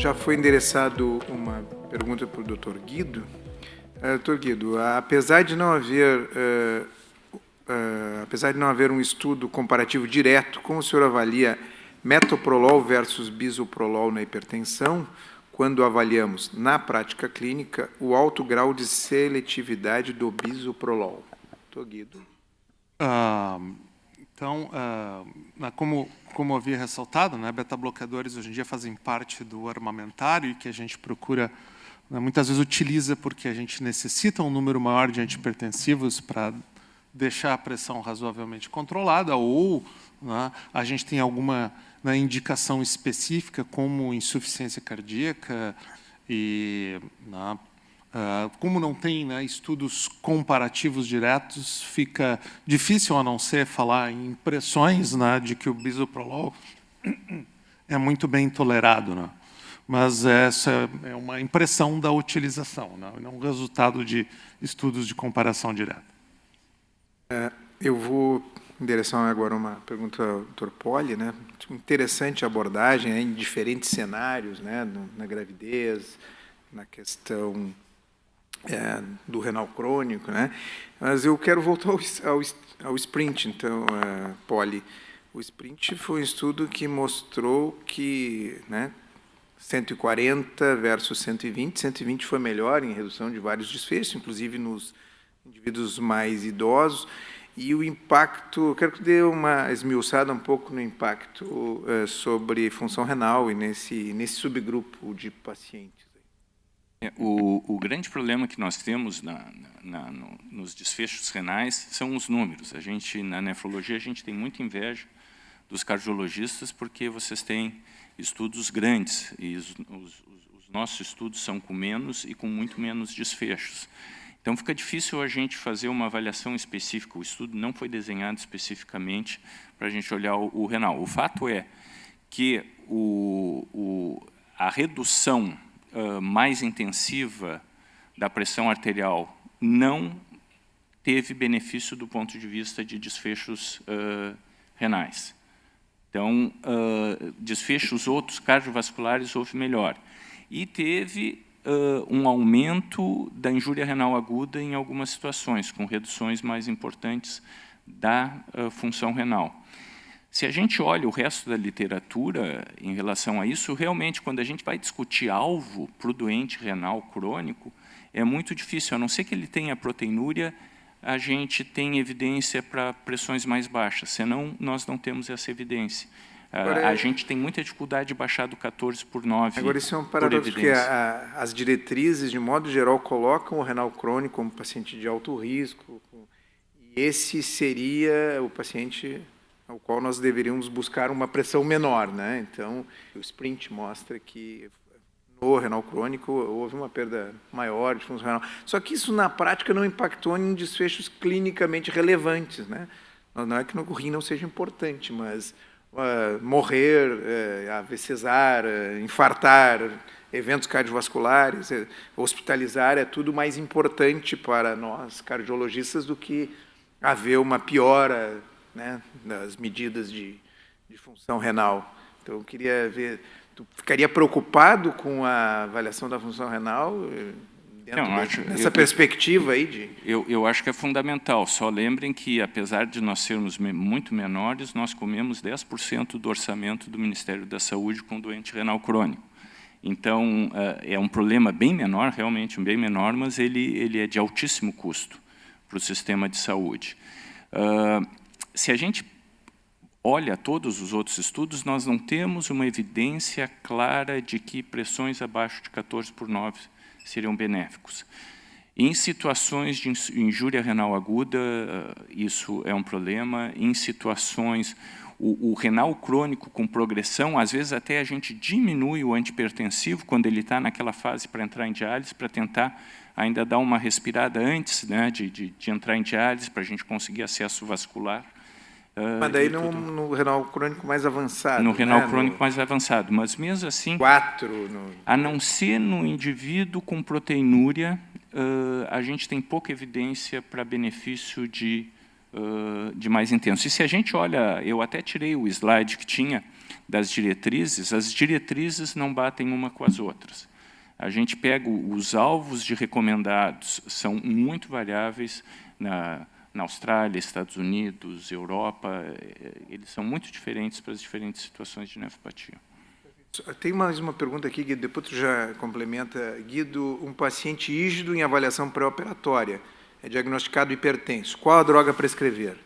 Já foi endereçado uma pergunta para o Dr. Guido. Dr. Guido, apesar de não haver um estudo comparativo direto, como o senhor avalia metoprolol versus bisoprolol na hipertensão, quando avaliamos na prática clínica o alto grau de seletividade do bisoprolol? Dr. Guido. Como havia ressaltado, beta-bloqueadores hoje em dia fazem parte do armamentário e que a gente procura, muitas vezes utiliza porque a gente necessita um número maior de antihipertensivos para deixar a pressão razoavelmente controlada, ou a gente tem alguma indicação específica, como insuficiência cardíaca, e como não tem estudos comparativos diretos, fica difícil, a não ser falar em impressões de que o bisoprolol é muito bem tolerado. Mas essa é uma impressão da utilização, não um resultado de estudos de comparação direta. Eu vou endereçar agora uma pergunta ao Dr. Poli. Interessante a abordagem em diferentes cenários, na gravidez, na questão do renal crônico, Mas eu quero voltar ao SPRINT, então, Poli. O SPRINT foi um estudo que mostrou que 140 versus 120, 120 foi melhor em redução de vários desfechos, inclusive nos indivíduos mais idosos, e o impacto, eu quero que dê uma esmiuçada um pouco no impacto sobre função renal e nesse subgrupo de pacientes. O grande problema que nós temos nos desfechos renais são os números. A gente, na nefrologia, a gente tem muita inveja dos cardiologistas porque vocês têm estudos grandes e os nossos estudos são com menos e com muito menos desfechos. Então, fica difícil a gente fazer uma avaliação específica. O estudo não foi desenhado especificamente para a gente olhar o renal. O fato é que a redução mais intensiva da pressão arterial não teve benefício do ponto de vista de desfechos renais. Então, desfechos outros cardiovasculares houve melhor. E teve um aumento da injúria renal aguda em algumas situações, com reduções mais importantes da função renal. Se a gente olha o resto da literatura em relação a isso, realmente, quando a gente vai discutir alvo para o doente renal crônico, é muito difícil. A não ser que ele tenha proteinúria, a gente tem evidência para pressões mais baixas, senão nós não temos essa evidência. A gente tem muita dificuldade de baixar do 14/9. Agora, isso é um paradoxo, porque as diretrizes, de modo geral, colocam o renal crônico como paciente de alto risco, e esse seria o paciente ao qual nós deveríamos buscar uma pressão menor. Então, o SPRINT mostra que no renal crônico houve uma perda maior de função renal. Só que isso, na prática, não impactou em desfechos clinicamente relevantes. Não é que o rim não seja importante, mas morrer, AVCzar, infartar, eventos cardiovasculares, hospitalizar, é tudo mais importante para nós cardiologistas do que haver uma piora das medidas de função renal. Então, eu queria ver, tu ficaria preocupado com a avaliação da função renal nessa perspectiva aí? Eu acho que é fundamental. Só lembrem que, apesar de nós sermos muito menores, nós comemos 10% do orçamento do Ministério da Saúde com doente renal crônico. Então, é um problema bem menor, realmente bem menor, mas ele é de altíssimo custo para o sistema de saúde. Se a gente olha todos os outros estudos, nós não temos uma evidência clara de que pressões abaixo de 14/9 seriam benéficos. Em situações de injúria renal aguda, isso é um problema. Em situações, o renal crônico com progressão, às vezes até a gente diminui o antihipertensivo quando ele está naquela fase para entrar em diálise, para tentar ainda dar uma respirada antes de entrar em diálise, para a gente conseguir acesso vascular. Mas daí no renal crônico mais avançado. No renal crônico mais avançado. Mas mesmo assim, a não ser no indivíduo com proteinúria, a gente tem pouca evidência para benefício de de mais intenso. E se a gente olha, eu até tirei o slide que tinha das diretrizes, as diretrizes não batem uma com as outras. A gente pega os alvos de recomendados, são muito variáveis na Austrália, Estados Unidos, Europa, eles são muito diferentes para as diferentes situações de nefropatia. Tem mais uma pergunta aqui, Guido, depois tu já complementa. Guido, um paciente rígido em avaliação pré-operatória, é diagnosticado hipertenso. Qual a droga a prescrever?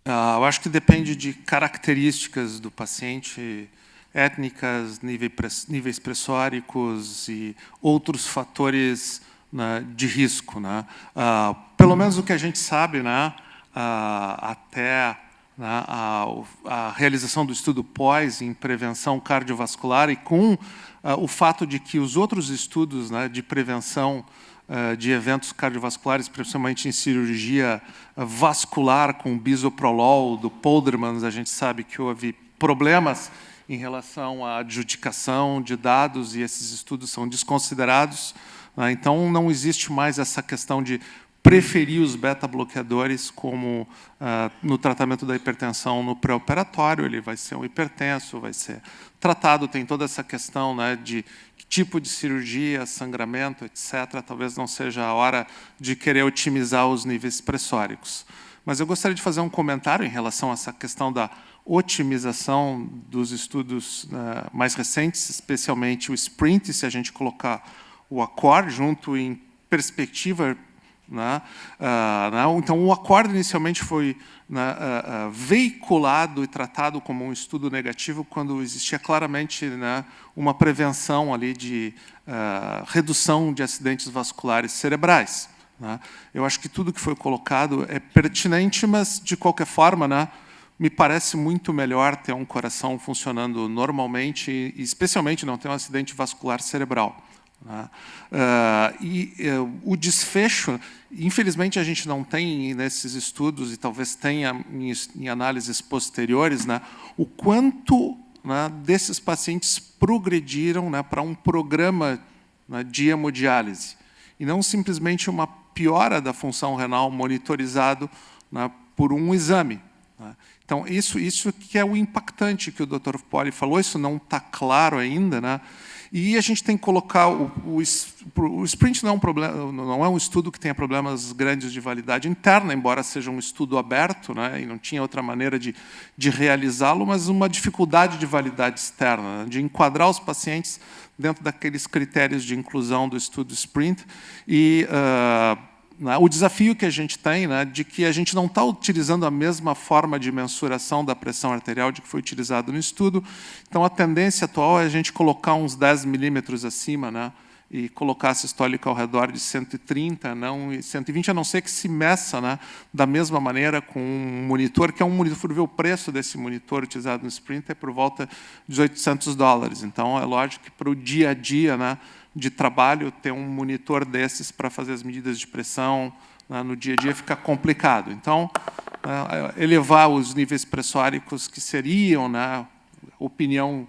Eu acho que depende de características do paciente, étnicas, níveis pressóricos e outros fatores, né, de risco, né? Pelo menos o que a gente sabe, né, até, né, a realização do estudo pós em prevenção cardiovascular e com o fato de que os outros estudos, né, de prevenção de eventos cardiovasculares, principalmente em cirurgia vascular, com o bisoprolol, do Poldermans, a gente sabe que houve problemas em relação à adjudicação de dados e esses estudos são desconsiderados. Né? Então, não existe mais essa questão de preferir os beta-bloqueadores como no tratamento da hipertensão no pré-operatório, ele vai ser um hipertenso, vai ser tratado, tem toda essa questão, né, de que tipo de cirurgia, sangramento, etc. Talvez não seja a hora de querer otimizar os níveis pressóricos. Mas eu gostaria de fazer um comentário em relação a essa questão da otimização dos estudos mais recentes, especialmente o SPRINT, se a gente colocar o ACCORD junto em perspectiva. Então, o ACCORD inicialmente foi veiculado e tratado como um estudo negativo quando existia claramente uma prevenção ali de redução de acidentes vasculares cerebrais. Eu acho que tudo que foi colocado é pertinente, mas, de qualquer forma, me parece muito melhor ter um coração funcionando normalmente e, especialmente, não ter um acidente vascular cerebral. O desfecho, infelizmente, a gente não tem nesses estudos, e talvez tenha em análises posteriores, o quanto desses pacientes progrediram para um programa de hemodiálise, e não simplesmente uma piora da função renal monitorizado por um exame. Então, isso que é o impactante que o Dr. Poli falou, isso não está claro ainda, e a gente tem que colocar o SPRINT não é um problema, não é um estudo que tenha problemas grandes de validade interna, embora seja um estudo aberto, e não tinha outra maneira de realizá-lo, mas uma dificuldade de validade externa, de enquadrar os pacientes dentro daqueles critérios de inclusão do estudo SPRINT e o desafio que a gente tem, de que a gente não está utilizando a mesma forma de mensuração da pressão arterial de que foi utilizado no estudo. Então, a tendência atual é a gente colocar uns 10 milímetros acima, e colocar a sistólica ao redor de 130, não 120, a não ser que se meça da mesma maneira com um monitor, que é um monitor, ver o preço desse monitor utilizado no SPRINT é por volta de $800. Então, é lógico que para o dia a dia, de trabalho, ter um monitor desses para fazer as medidas de pressão no dia a dia fica complicado. Então, elevar os níveis pressóricos que seriam, opinião,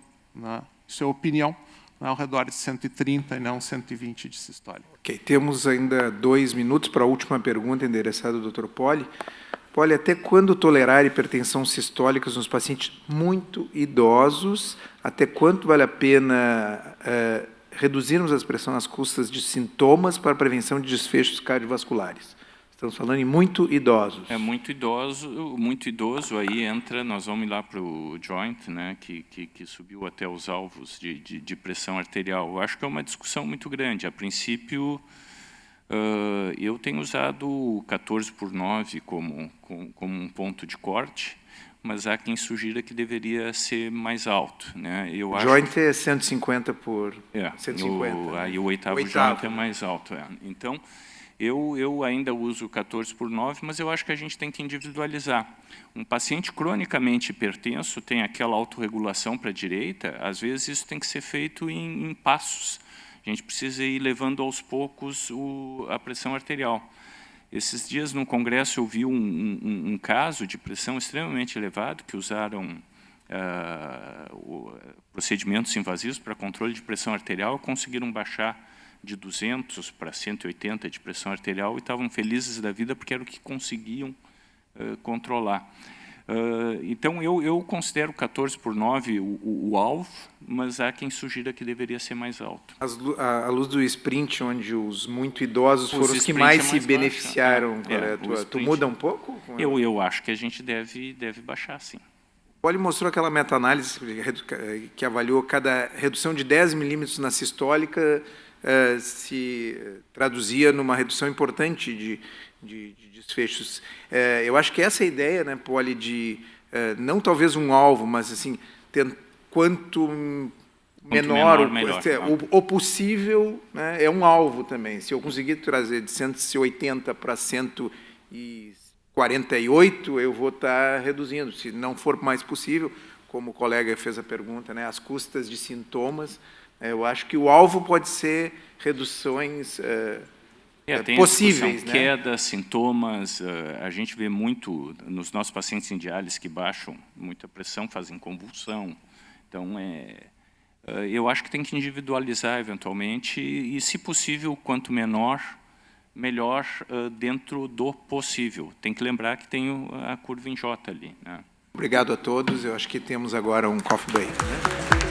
isso é opinião, ao redor de 130 e não 120 de sistólica. Ok, temos ainda 2 minutos para a última pergunta endereçada ao Dr. Poli. Poli, até quando tolerar hipertensão sistólica nos pacientes muito idosos? Até quanto vale a pena reduzirmos a pressão às custas de sintomas para a prevenção de desfechos cardiovasculares? Estamos falando em muito idosos. É muito idoso, aí entra, nós vamos lá para o joint, que subiu até os alvos de pressão arterial. Eu acho que é uma discussão muito grande. A princípio, eu tenho usado o 14/9 como um ponto de corte, mas há quem sugira que deveria ser mais alto. Eu acho joint é 150 por 150. Aí o oitavo joint é mais alto. Então, eu ainda uso 14/9, mas eu acho que a gente tem que individualizar. Um paciente cronicamente hipertenso tem aquela autorregulação para a direita, às vezes isso tem que ser feito em passos. A gente precisa ir levando aos poucos a pressão arterial. Esses dias, no congresso, eu vi um caso de pressão extremamente elevado, que usaram procedimentos invasivos para controle de pressão arterial, conseguiram baixar de 200 para 180 de pressão arterial e estavam felizes da vida porque era o que conseguiam controlar. Então, eu considero 14/9 o alvo, mas há quem sugira que deveria ser mais alto. À luz do sprint, onde os muito idosos foram os que mais se beneficiaram, tu muda um pouco? Eu acho que a gente deve baixar, sim. O Poli mostrou aquela meta-análise que avaliou cada redução de 10 milímetros na sistólica se traduzia numa redução importante de desfechos. Eu acho que essa ideia, né, Poli, de não talvez um alvo, mas assim, quanto menor o possível, né, é um alvo também. Se eu conseguir trazer de 180 para 148, eu vou estar reduzindo. Se não for mais possível, como o colega fez a pergunta, né, às custas de sintomas, eu acho que o alvo pode ser reduções possíveis, né? Queda, sintomas, a gente vê muito nos nossos pacientes em diálise que baixam muita pressão, fazem convulsão. Então, eu acho que tem que individualizar eventualmente e, se possível, quanto menor, melhor dentro do possível. Tem que lembrar que tem a curva em J ali, né? Obrigado a todos. Eu acho que temos agora um coffee break, né?